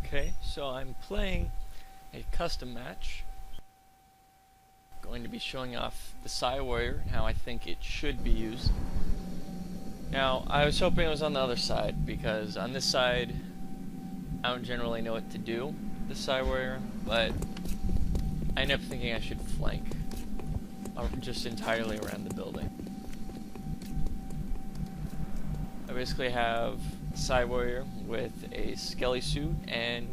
Okay, so I'm playing a custom match. Going to be showing off the Psi Warrior and how I think it should be used. Now, I was hoping it was on the other side, because on this side, I don't generally know what to do with the Psi Warrior, but I end up thinking I should flank just entirely around the building. I basically have Psi Warrior with a skelly suit and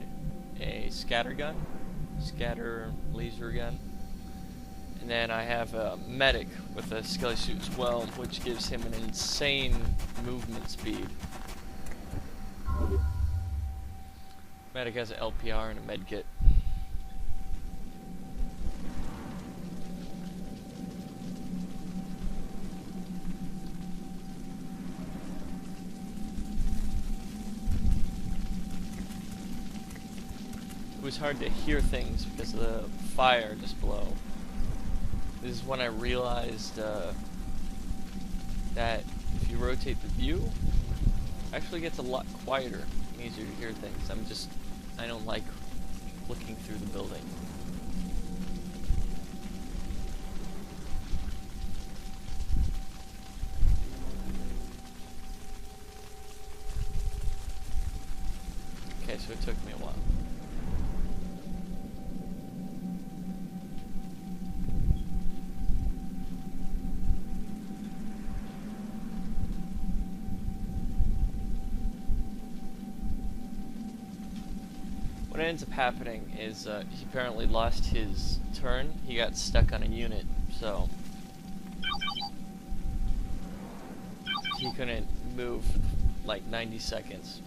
a scatter laser gun. And then I have a medic with a skelly suit as well, which gives him an insane movement speed. Medic has an LPR and a medkit. It was hard to hear things because of the fire just below. This is when I realized that if you rotate the view, it actually gets a lot quieter and easier to hear things. I don't like looking through the building. Okay, so it took me a while. What ends up happening is he apparently lost his turn. He got stuck on a unit, so he couldn't move for like 90 seconds.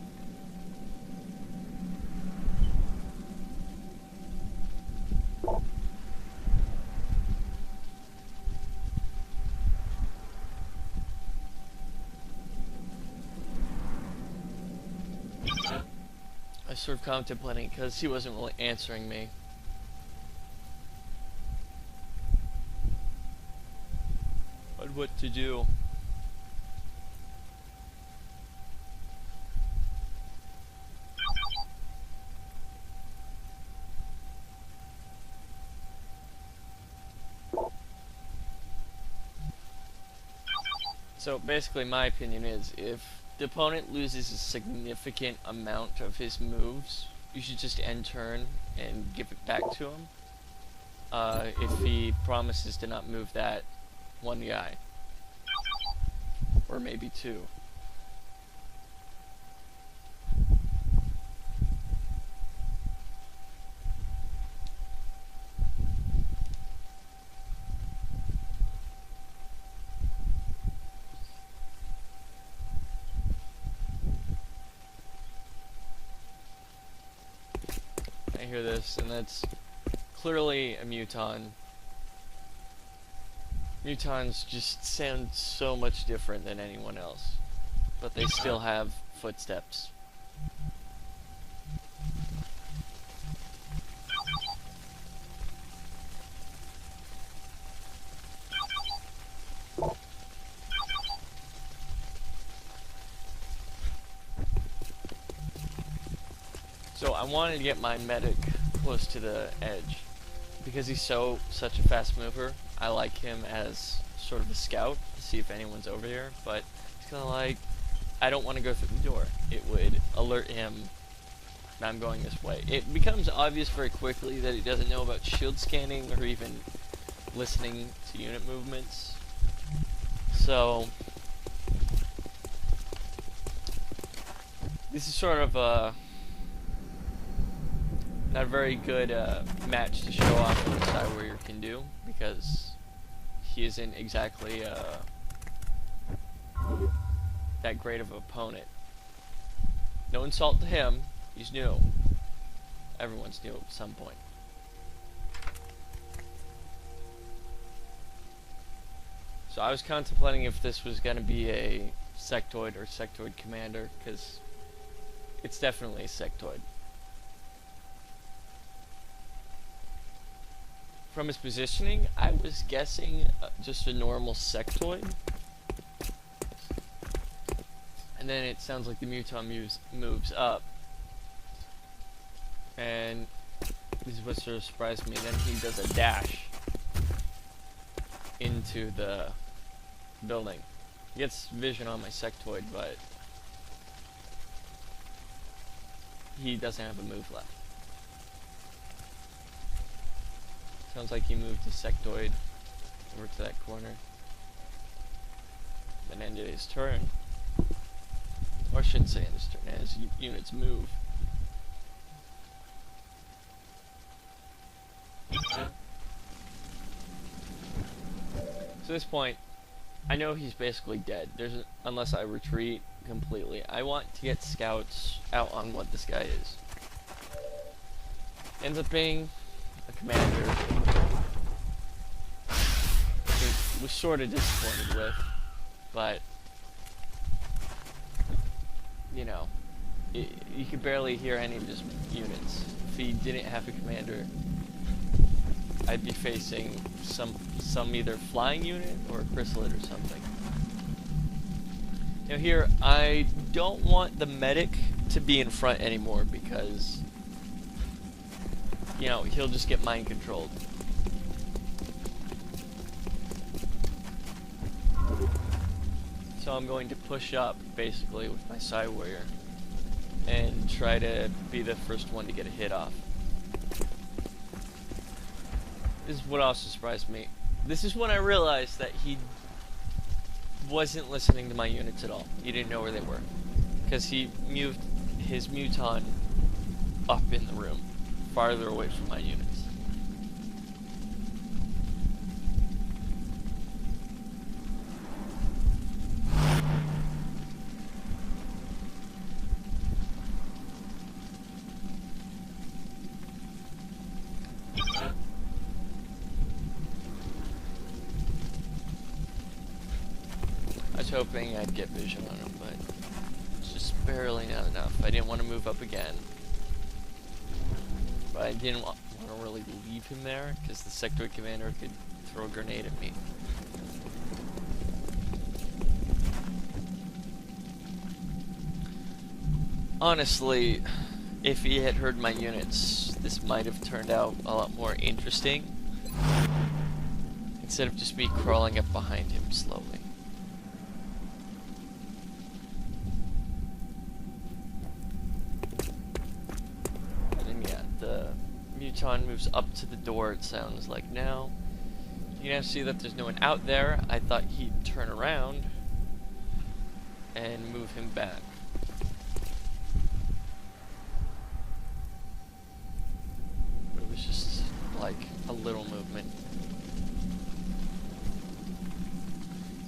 I was sort of contemplating because he wasn't really answering me. On what to do. So basically my opinion is, if the opponent loses a significant amount of his moves, you should just end turn and give it back to him. If he promises to not move that one guy. Or maybe two. I hear this, and that's clearly a muton. Mutons just sound so much different than anyone else, but they still have footsteps. So I wanted to get my medic close to the edge, because he's such a fast mover. I like him as sort of a scout to see if anyone's over here, but it's kind of like, I don't want to go through the door. It would alert him that I'm going this way. It becomes obvious very quickly that he doesn't know about shield scanning or even listening to unit movements. So this is sort of a not a very good match to show off what Psi Warrior can do, because he isn't exactly that great of an opponent. No insult to him, he's new. Everyone's new at some point. So I was contemplating if this was going to be a sectoid or sectoid commander, because it's definitely a sectoid. From his positioning, I was guessing just a normal sectoid. And then it sounds like the muton moves up. And this is what sort of surprised me. Then he does a dash into the building. He gets vision on my sectoid, but he doesn't have a move left. Sounds like he moved his sectoid over to that corner. Then ended his turn. Or I shouldn't say end his turn, as units move. So at this point, I know he's basically dead. Unless I retreat completely. I want to get scouts out on what this guy is. Ends up being a commander. I was sort of disappointed with, but you know, you could barely hear any of his units. If he didn't have a commander, I'd be facing some either flying unit or a chrysalid or something. Now here, I don't want the medic to be in front anymore because, you know, he'll just get mind controlled. So I'm going to push up, basically, with my Psi Warrior and try to be the first one to get a hit off. This is what also surprised me. This is when I realized that he wasn't listening to my units at all. He didn't know where they were. Because he moved his Muton up in the room, farther away from my units. I was hoping I'd get vision on him, but it's just barely not enough. I didn't want to move up again, but I didn't want to really leave him there, because the sector commander could throw a grenade at me. Honestly, if he had heard my units, this might have turned out a lot more interesting, instead of just me crawling up behind him slowly. Muton moves up to the door, it sounds like now. You can now see that there's no one out there. I thought he'd turn around and move him back. But it was just like a little movement.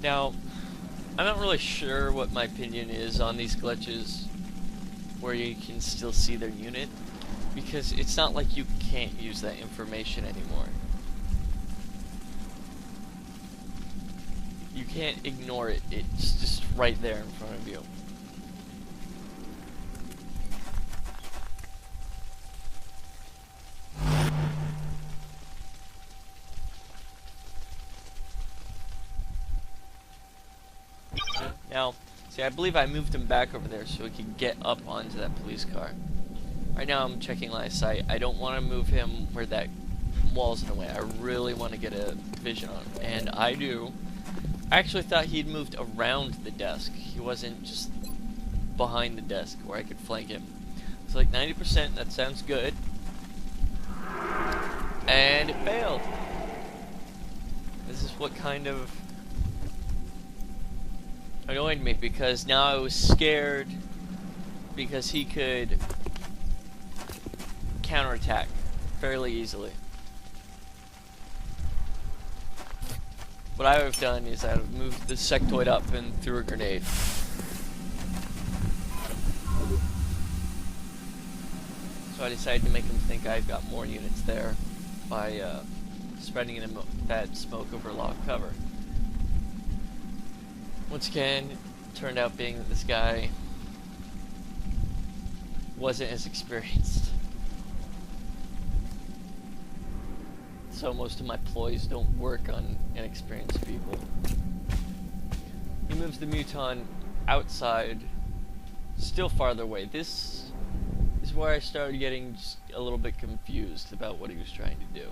Now, I'm not really sure what my opinion is on these glitches where you can still see their unit, because it's not like you can't use that information anymore. You can't ignore it, it's just right there in front of you. Now, see, I believe I moved him back over there so he could get up onto that police car. Right now I'm checking line of sight. I don't want to move him where that wall's in the way. I really want to get a vision on him. And I do. I actually thought he'd moved around the desk. He wasn't just behind the desk where I could flank him. It's like 90%, that sounds good. And it failed. This is what kind of annoyed me, because now I was scared because he could counterattack fairly easily. What I would have done is I would have moved the sectoid up and threw a grenade. So I decided to make him think I've got more units there by spreading in that smoke over log cover. Once again, it turned out being that this guy wasn't as experienced. So most of my ploys don't work on inexperienced people. He moves the Muton outside, still farther away. This is where I started getting just a little bit confused about what he was trying to do.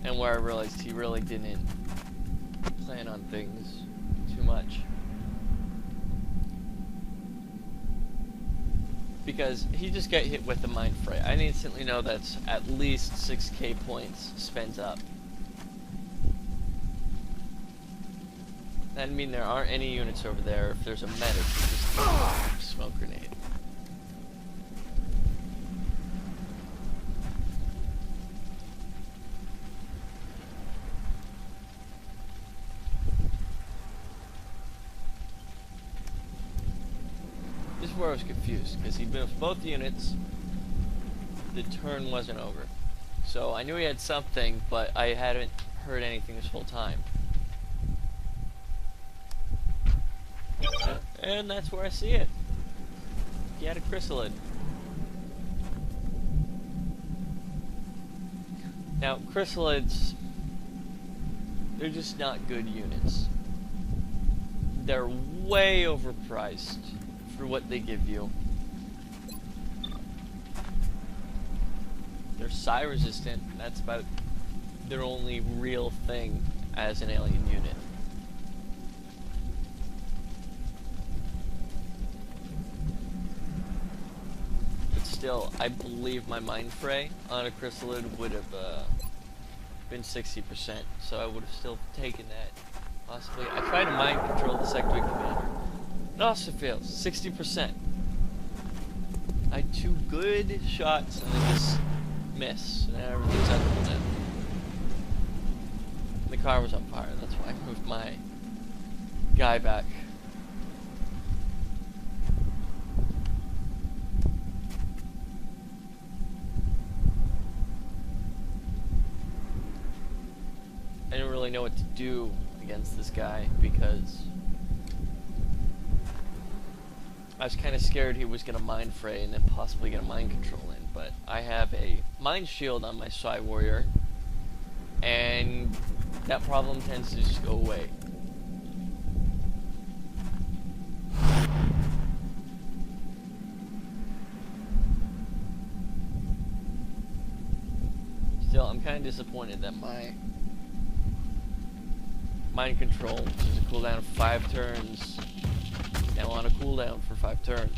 And where I realized he really didn't plan on things too much. Because he just got hit with the Mind Fray. I instantly know that's at least 6k points spent up. That'd mean there aren't any units over there. If there's a medic, you just smoke grenade. This is where I was confused, because he moved both units. The turn wasn't over. So I knew he had something, but I hadn't heard anything this whole time. And that's where I see it. He had a chrysalid. Now, chrysalids, they're just not good units. They're way overpriced for what they give you. They're psi resistant, and that's about their only real thing as an alien unit. Still, I believe my Mind Fray on a chrysalid would have been 60%, so I would have still taken that. Possibly. I tried to mind control the sector commander. It also fails. 60%. I had 2 good shots and they just miss, and everything's up to them. The car was on fire. That's why I moved my guy back. I didn't really know what to do against this guy because I was kind of scared he was going to Mind Fray and then possibly get a mind control in, but I have a mind shield on my Psi Warrior, and that problem tends to just go away. Still, I'm kind of disappointed that my mind control, which is a cooldown of 5 turns, now on a cooldown for 5 turns.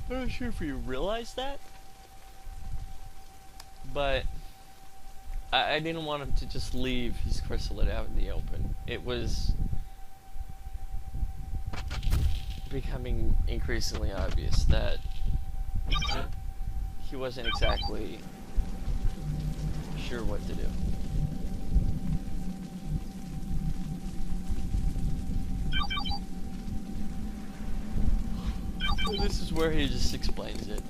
I'm not sure if you realize that, but I didn't want him to just leave his chrysalid out in the open. It was becoming increasingly obvious that he wasn't exactly sure what to do. This is where he just explains it.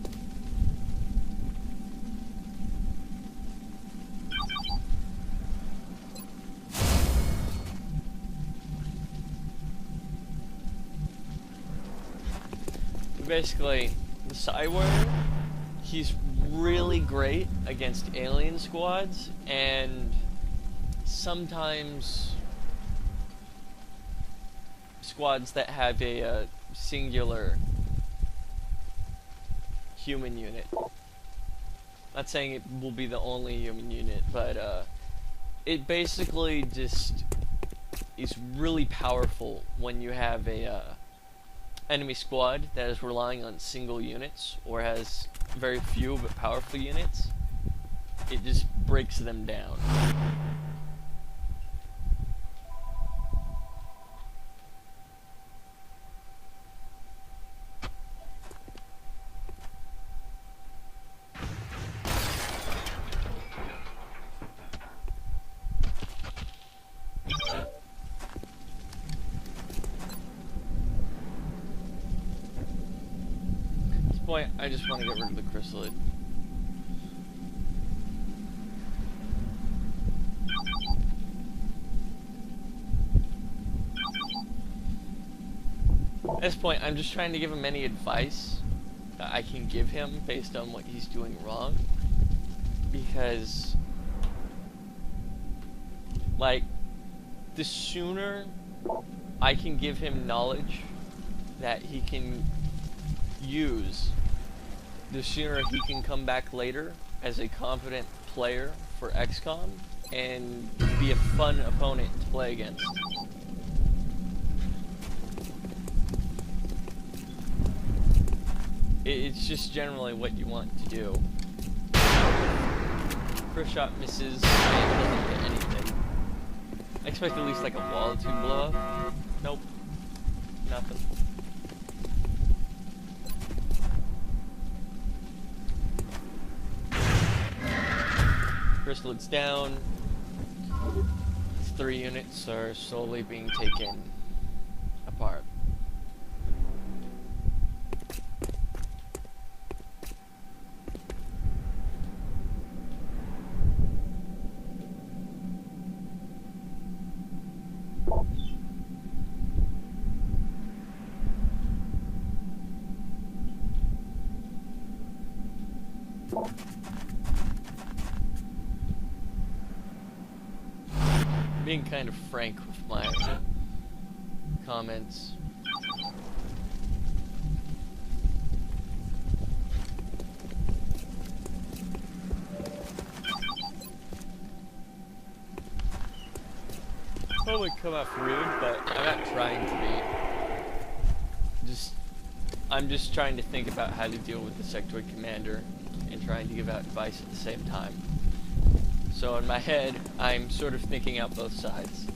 Basically, the Psi Warrior, he's really great against alien squads, and sometimes squads that have a singular human unit. Not saying it will be the only human unit, but it basically just is really powerful when you have a enemy squad that is relying on single units or has very few but powerful units. It just breaks them down. I just want to get rid of the chrysalid. At this point, I'm just trying to give him any advice that I can give him based on what he's doing wrong. Because, like, the sooner I can give him knowledge that he can use, the sooner he can come back later as a competent player for XCOM and be a fun opponent to play against. It's just generally what you want to do. First shot misses, and doesn't hit anything. I expect at least like a wall or two blow up. Nope. Nothing. Crystal's down. 3 units are slowly being taken apart. Being kind of frank with my comments. Probably come off rude, but I'm not trying to be. I'm just trying to think about how to deal with the sectoid commander and trying to give out advice at the same time. So in my head, I'm sort of thinking out both sides.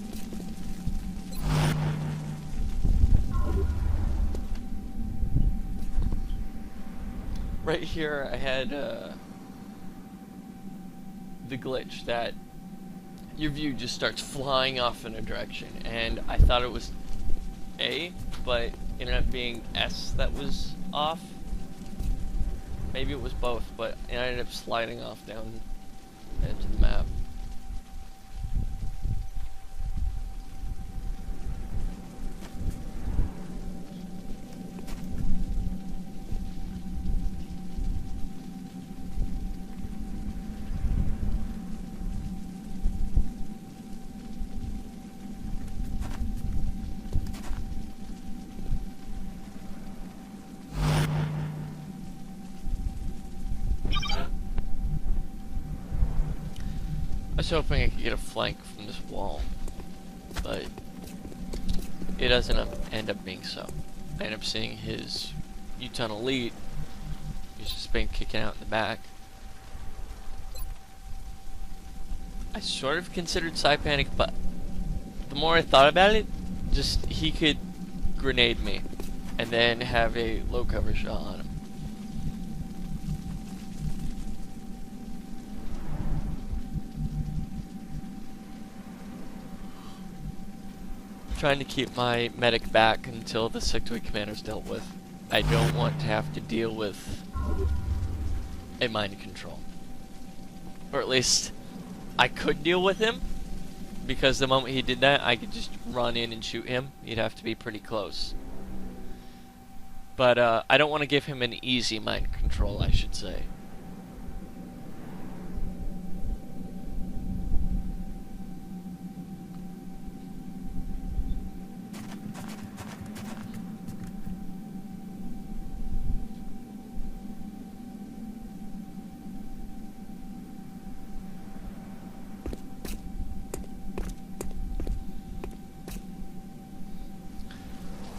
Right here, I had the glitch that your view just starts flying off in a direction, and I thought it was A, but it ended up being S that was off. Maybe it was both, but it ended up sliding off down the edge of the map. I was hoping I could get a flank from this wall, but it doesn't end up being so. I end up seeing his U-Ton Elite. He's just been kicking out in the back. I sort of considered Psi Panic, but the more I thought about it, just he could grenade me and then have a low cover shot on him. Trying to keep my medic back until the sectoid commander's dealt with. I don't want to have to deal with a mind control. Or at least I could deal with him, because the moment he did that, I could just run in and shoot him. He'd have to be pretty close. But I don't want to give him an easy mind control, I should say.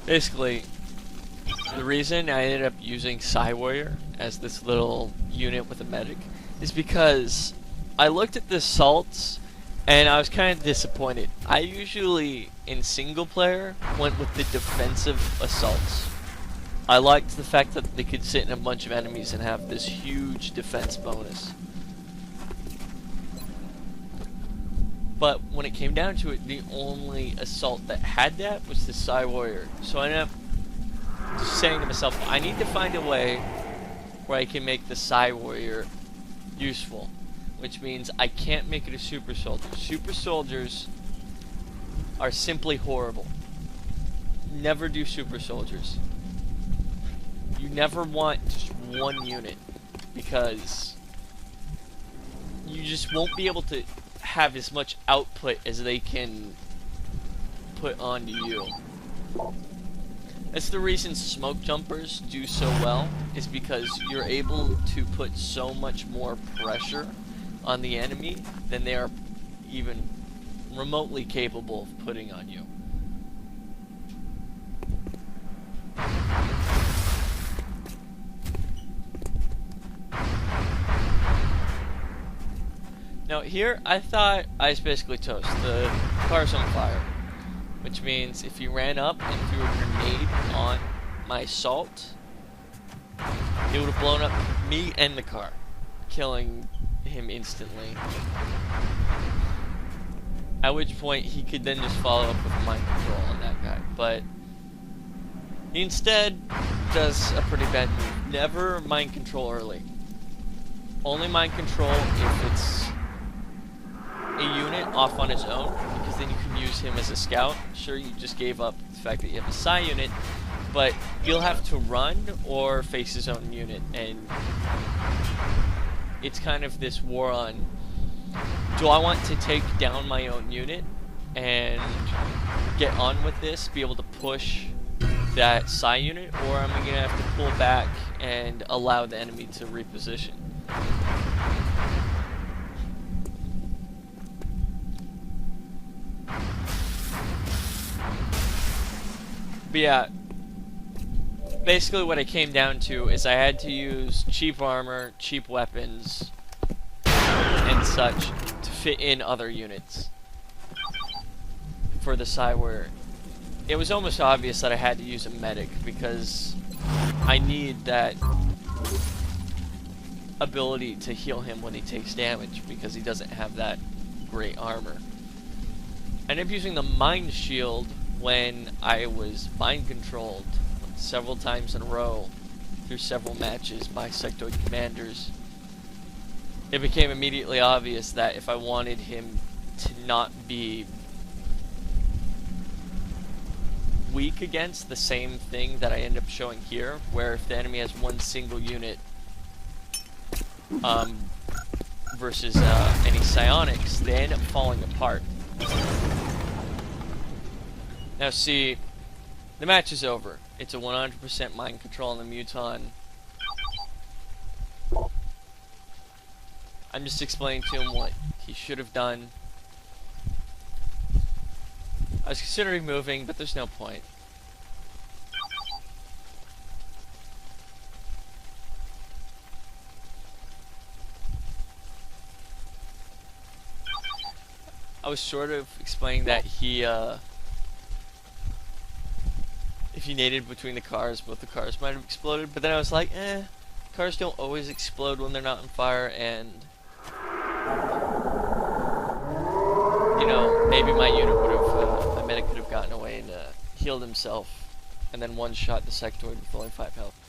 Basically, the reason I ended up using Psi Warrior as this little unit with a medic is because I looked at the assaults and I was kind of disappointed. I usually, in single player, went with the defensive assaults. I liked the fact that they could sit in a bunch of enemies and have this huge defense bonus. But when it came down to it, the only assault that had that was the Psi Warrior. So I ended up just saying to myself, I need to find a way where I can make the Psi Warrior useful. Which means I can't make it a super soldier. Super soldiers are simply horrible. never do super soldiers. You never want just one unit, because you just won't be able to have as much output as they can put onto you. That's the reason smoke jumpers do so well, is because you're able to put so much more pressure on the enemy than they are even remotely capable of putting on you. Now here, I thought I was basically toast. The car's on fire. Which means if you ran up and threw a grenade on my assault, it would have blown up me and the car, killing him instantly. At which point he could then just follow up with mind control on that guy. But he instead does a pretty bad move. Never mind control early. Only mind control if it's a unit off on its own, because then you can use him as a scout. Sure, you just gave up the fact that you have a Psi unit, but he'll have to run or face his own unit, and it's kind of this war on, do I want to take down my own unit and get on with this, be able to push that Psi unit, or am I going to have to pull back and allow the enemy to reposition? But yeah, basically what it came down to is I had to use cheap armor, cheap weapons, and such to fit in other units for the Psi Warrior. It was almost obvious that I had to use a medic, because I need that ability to heal him when he takes damage, because he doesn't have that great armor. I ended up using the mind shield when I was mind controlled several times in a row through several matches by sectoid commanders. It became immediately obvious that if I wanted him to not be weak against the same thing that I end up showing here, where if the enemy has one single unit versus any psionics, they end up falling apart. Now see, the match is over. It's a 100% mind control on the Muton. I'm just explaining to him what he should have done. I was considering moving, but there's no point. I was sort of explaining that he, if he naded between the cars, both the cars might have exploded, but then I was like, cars don't always explode when they're not on fire, and you know, maybe my unit would have, my medic could have gotten away and healed himself, and then one-shot the sectoid with only 5 health.